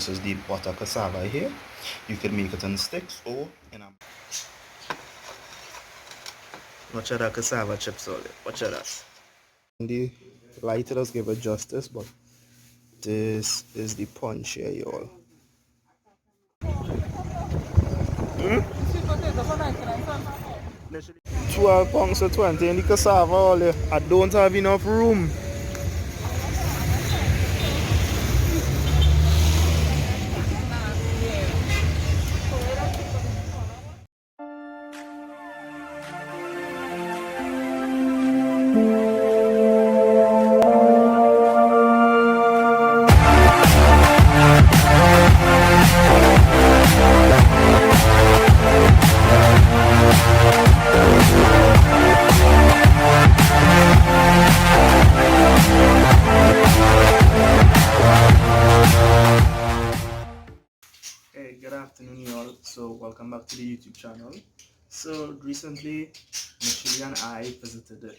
This is the butter cassava here. You can make it on sticks or in a... Watch out that cassava chips all there. Watch out that. The lighter does give it justice, but this is the punch here, y'all. 12 pounds or 20 in the cassava all there. I don't have enough room. Hey, good afternoon, y'all. So, welcome back to the YouTube channel. So, recently, Michelle and I visited the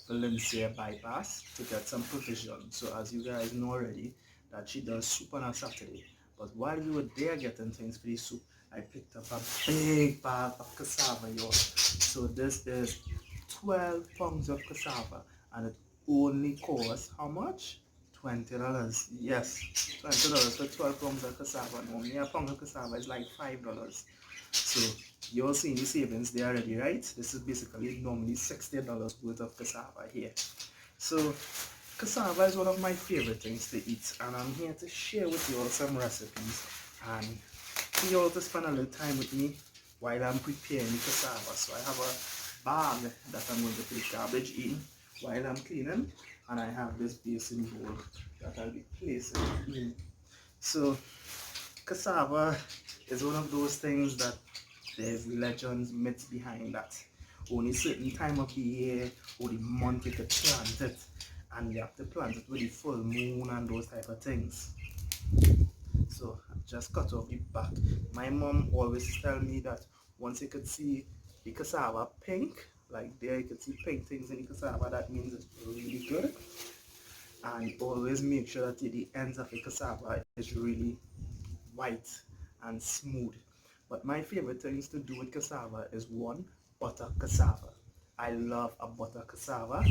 Valencia bypass to get some provision. So, as you guys know already, that she does soup on a Saturday. But while we were there getting things for the soup, I picked up a big bag of cassava, y'all. So, this is 12 pounds of cassava, and it only costs how much? $20. Yes, $20 for 12 pounds of cassava. Normally a pound of cassava is like $5. So you're seeing the savings there already, right? This is basically normally $60 worth of cassava here. So cassava is one of my favorite things to eat, and I'm here to share with you all some recipes and for you all to spend a little time with me while I'm preparing the cassava. So I have a bag that I'm going to put garbage in while I'm cleaning, and I have this basin bowl that I'll be placing in. So cassava is one of those things that there's legends, myths behind that. Only certain time of the year or the month you could plant it, and you have to plant it with the full moon and those type of things. So I just cut off the back. My mom always tell me that once you could see the cassava pink, like there you could see pink things in the cassava, that means it's really good. And always make sure that the ends of the cassava is really white and smooth. But my favorite things to do with cassava is one, butter cassava. I love a butter cassava,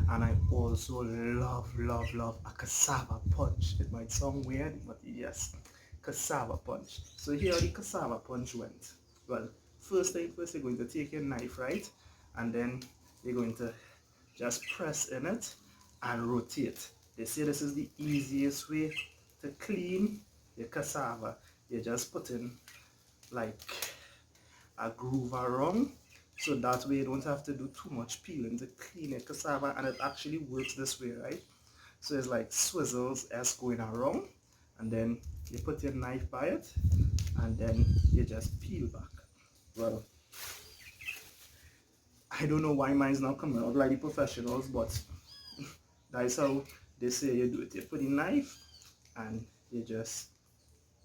and I also love a cassava punch. It might sound weird, but yes, cassava punch. So here the cassava punch went. Well, first thing first, you're going to take your knife, right? And then you're going to just press in it and rotate. They say this is the easiest way to clean your cassava. You just put in like a groove around, so that way you don't have to do too much peeling to clean your cassava, and it actually works this way, right? So it's like swizzles as going around, and then you put your knife by it, and then you just peel back. Well, I don't know why mine's not coming out like the professionals, but that's how they say you do it. You put the knife and you just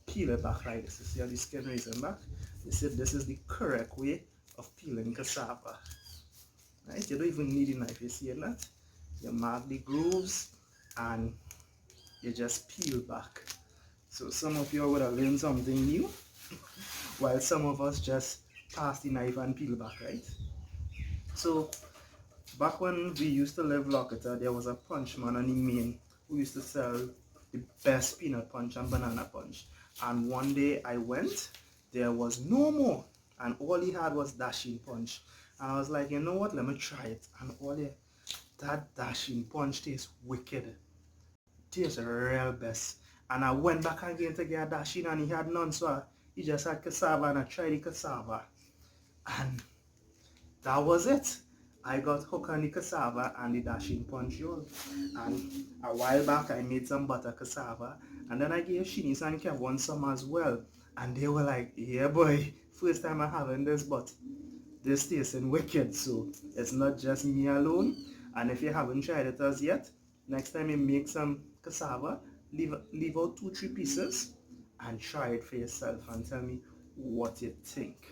peel it back like this. You see how the skin raising back? They said this is the correct way of peeling cassava. Right? You don't even need a knife, you see that? You mark the grooves and you just peel back. So some of you would have learned something new, while some of us just pass the knife and peel back, right? So back when we used to live Locketa, there was a punch man on the main who used to sell the best peanut punch and banana punch. And one day I went, there was no more, and all he had was dashing punch. And I was like, you know what, let me try it. And that dashing punch tastes wicked. Tastes real best. And I went back again to get a dashing, and he had none, so he just had cassava, and I tried the cassava. And that was it. I got hooked on the cassava and the dashing punch, y'all. And a while back I made some butter cassava, and then I gave Shini's and Kevin some as well. And they were like, yeah boy, first time I'm having this, but this tasting wicked. So it's not just me alone. And if you haven't tried it as yet, next time you make some cassava, leave out 2-3 pieces and try it for yourself and tell me what you think.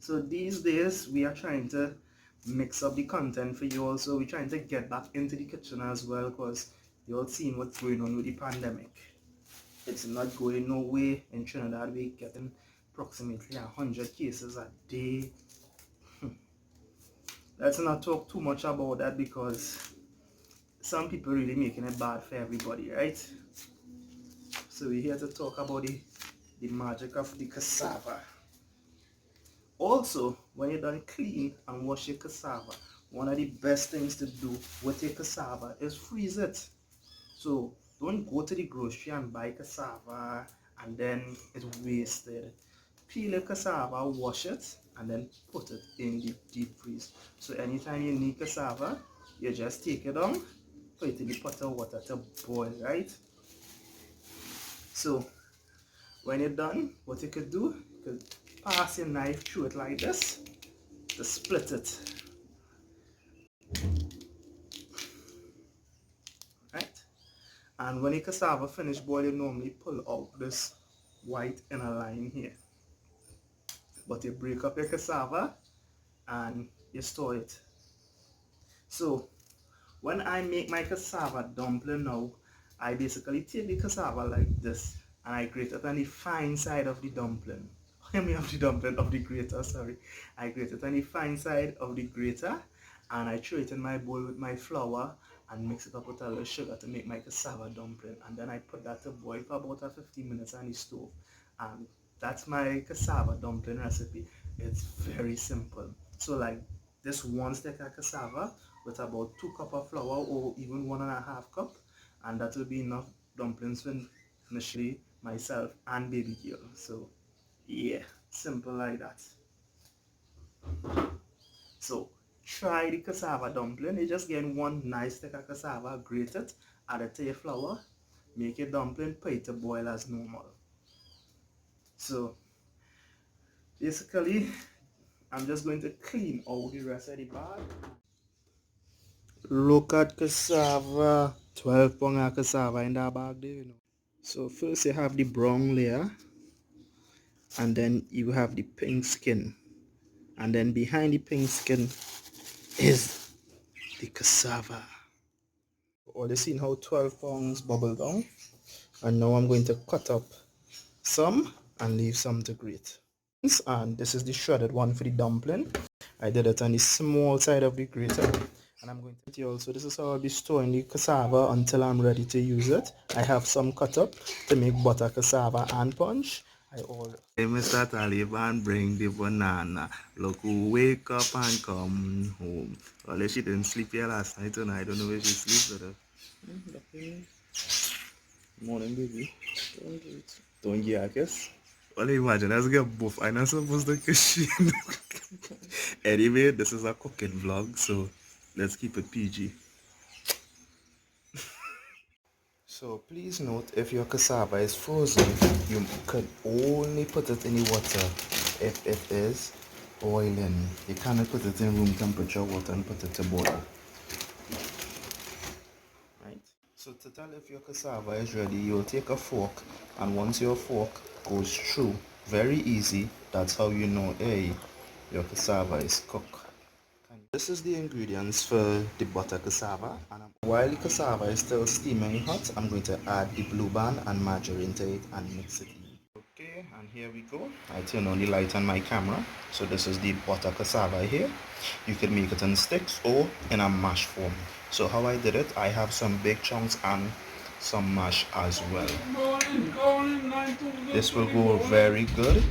So these days we are trying to mix up the content for you also. We're trying to get back into the kitchen as well, because you all seen what's going on with the pandemic. it's not going no way. In Trinidad, we're getting approximately 100 cases a day. Let's not talk too much about that because some people really making it bad for everybody, right? So we're here to talk about the magic of the cassava. Also, when you're done clean and wash your cassava, one of the best things to do with your cassava is freeze it. So don't go to the grocery and buy cassava and then it's wasted. Peel your cassava, wash it, and then put it in the deep freeze. So anytime you need cassava, you just take it down, put it in the pot of water to boil, right? So when you're done, what you could do, you could pass your knife through it like this to split it. Right? And when your cassava finish boiling, normally pull out this white inner line here. But you break up your cassava and you store it. So when I make my cassava dumpling now, I basically take the cassava like this and I grate it on the fine side of the dumpling. I mean of the dumpling, of the grater, sorry. I grate it on the fine side of the grater and I throw it in my bowl with my flour and mix it up with a little sugar to make my cassava dumpling. And then I put that to boil for about 15 minutes on the stove. And that's my cassava dumpling recipe. It's very simple. So like this one stick of cassava with about 2 cups of flour or even 1.5 cup, and that will be enough dumplings for initially myself and baby girl. So yeah, simple like that. So try the cassava dumpling. You just get one nice stick of cassava, grate it, add it to your flour, make your dumpling, put it to boil as normal. So basically I'm just going to clean all the rest of the bag. Look at cassava, 12 pound of cassava in that bag there, you know. So first you have the brown layer, and then you have the pink skin, and then behind the pink skin is the cassava. All you seen how 12 pounds bubble down, and now I'm going to cut up some and leave some to grate. And this is the shredded one for the dumpling. I did it on the small side of the grater, and I'm going to also, this is how I'll be storing the cassava until I'm ready to use it. I have some cut up to make butter cassava and punch. Hey, Mr. Taliban, bring the banana. Look who wake up and come home. Well, she didn't sleep here last night, and I don't know where she sleeps. Morning, baby. Don't get, I guess. Well, imagine, let's get both. I'm not supposed to kiss you. Anyway, this is a cooking vlog, so let's keep it PG. So please note, if your cassava is frozen, you could only put it in the water if it is boiling. You cannot put it in room temperature water and put it to boil. Right? So to tell if your cassava is ready, you'll take a fork, and once your fork goes through, very easy, that's how you know, hey, your cassava is cooked. This is the ingredients for the butter cassava, and while the cassava is still steaming hot, I'm going to add the blue band and margarine to it and mix it in. Okay, and here we go. I turn on the light on my camera. So this is the butter cassava here. You can make it in sticks or in a mash form. So how I did it, I have some big chunks and some mash as well. This will go very good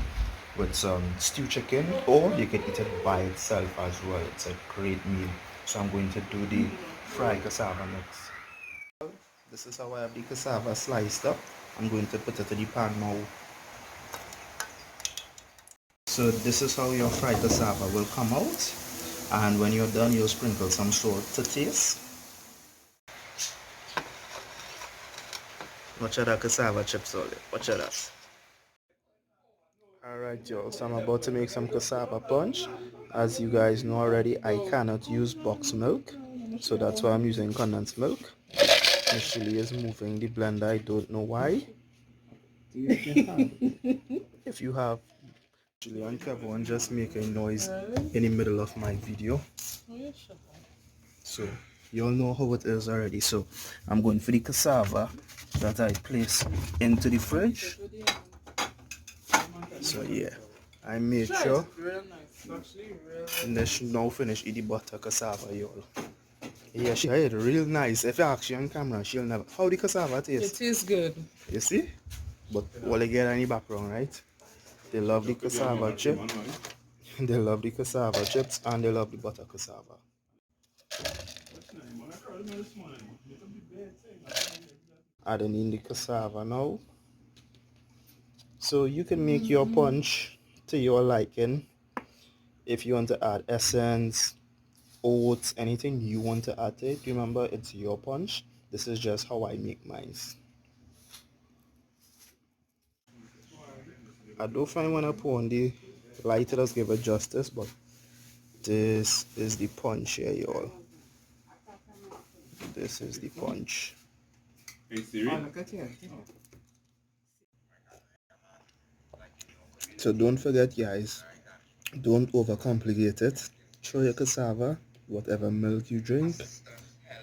with some stew chicken, or you can eat it by itself as well. It's a great meal. So I'm going to do the fried cassava mix. This is how I have the cassava sliced up. I'm going to put it in the pan now. So this is how your fried cassava will come out, and when you're done, you'll sprinkle some salt to taste. Watch out, that cassava chips on it. Watch out that. Alright y'all, so I'm about to make some cassava punch. As you guys know already, I cannot use box milk, so that's why I'm using condensed milk. Miss Chili is moving the blender, I don't know why. If you have Chili and Kevin just making noise in the middle of my video. So You all know how it is already. So I'm going for the cassava that I place into the fridge. So yeah, I made sure. And they should now finish eat the butter cassava, y'all. Yeah, she ate real nice. If you ask her on camera, she'll never. How the cassava taste? It tastes good. You see? But all they get in the background, right? They love the cassava chip. They love the cassava chips and they love the butter cassava. Adding in the cassava now. So you can make your punch to your liking. If you want to add essence, oats, anything you want to add to it, remember it's your punch. This is just how I make mine. I do find when I pour on the light, it does give it justice, but this is the punch here, y'all. This is the punch. So don't forget, guys, don't overcomplicate it. Throw your cassava, whatever milk you drink,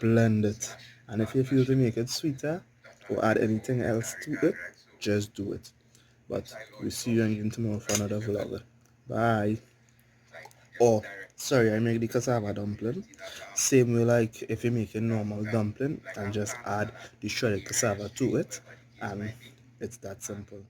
blend it. And if you feel to make it sweeter or add anything else to it, just do it. But we'll see you again tomorrow for another vlog. Bye. Oh, sorry, I make the cassava dumpling. Same way like if you make a normal dumpling and just add the shredded cassava to it, and it's that simple.